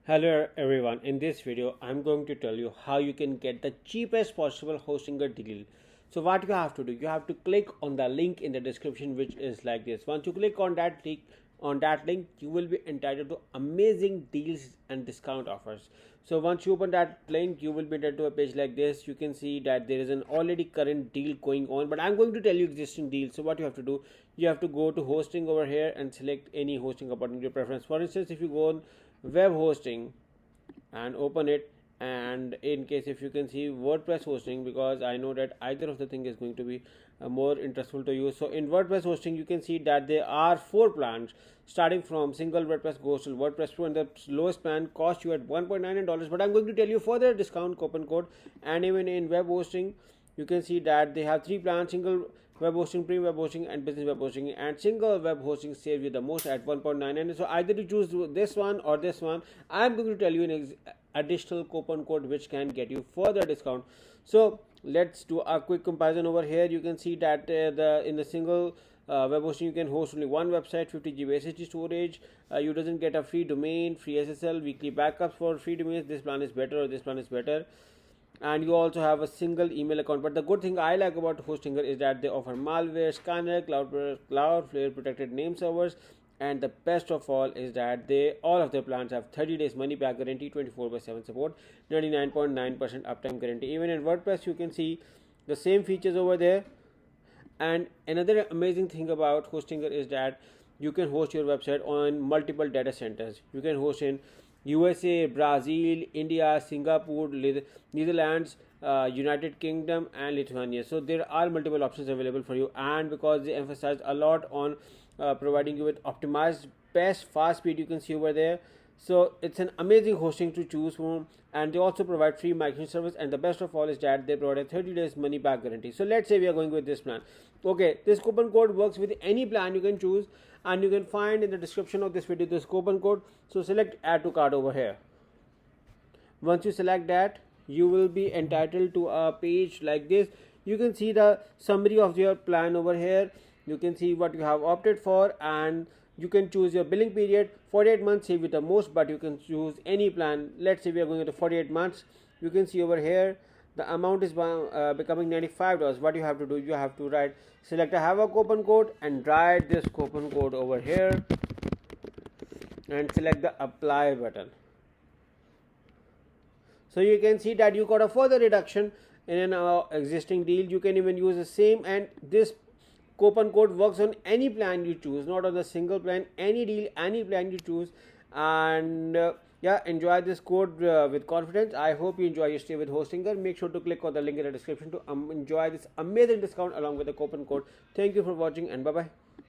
Hello everyone, in this video I'm going to tell you how you can get the cheapest possible hosting a deal. So what you have to do, you have to click on the link in the description, which is like this. Once you click on that link, you will be entitled to amazing deals and discount offers. So once you open that link, you will be entitled to a page like this. You can see that there is an already current deal going on, but I'm going to tell you existing deals. So what you have to do, you have to go to hosting over here and select any hosting according to your preference. For instance, if you go on web hosting and open it, and in case if you can see WordPress hosting, because I know that either of the thing is going to be more interesting to you. So in WordPress hosting, you can see that there are 4 plans starting from single WordPress goes to WordPress Pro, and the lowest plan costs you at $1.99. But I'm going to tell you further discount coupon code. And even in web hosting, you can see that they have 3 plans: single web hosting, premium web hosting, and business web hosting. And single web hosting saves you the most at 1.99. So either you choose this one or this one. I'm going to tell you an additional coupon code which can get you further discount. So let's do a quick comparison over here. You can see that in the single web hosting, you can host only one website, 50 GB SSD storage. You doesn't get a free domain, free SSL, weekly backups for free domains. This plan is better, or this plan is better. And you also have a single email account. But the good thing I like about Hostinger is that they offer malware scanner, Cloudflare protected name servers, and the best of all is that all of their plans have 30 days money back guarantee, 24/7 support, 99.9% uptime guarantee. Even in WordPress, you can see the same features over there. And another amazing thing about Hostinger is that you can host your website on multiple data centers. You can host in USA, Brazil, India, Singapore, Netherlands, United Kingdom, and Lithuania. So there are multiple options available for you, and because they emphasize a lot on providing you with optimized best fast speed, you can see over there. So it's an amazing hosting to choose from, and they also provide free migration service. And the best of all is that they provide a 30 days money back guarantee. So let's say we are going with this plan. Okay, this coupon code works with any plan you can choose, and you can find in the description of this video this coupon code. So select add to cart over here. Once you select that, you will be entitled to a page like this. You can see the summary of your plan over here. You can see what you have opted for, and you can choose your billing period. 48 months save you the most, but you can choose any plan. Let's say we are going to 48 months. You can see over here the amount is becoming $95. What you have to do, you have to select I have a coupon code and write this coupon code over here, and select the apply button. So you can see that you got a further reduction in an existing deal. You can even use the same, and this coupon code works on any plan you choose, not on the single plan, any deal, any plan you choose. And yeah, enjoy this code with confidence. I hope you enjoy your stay with Hostinger. Make sure to click on the link in the description to enjoy this amazing discount along with the coupon code. Thank you for watching, and bye bye.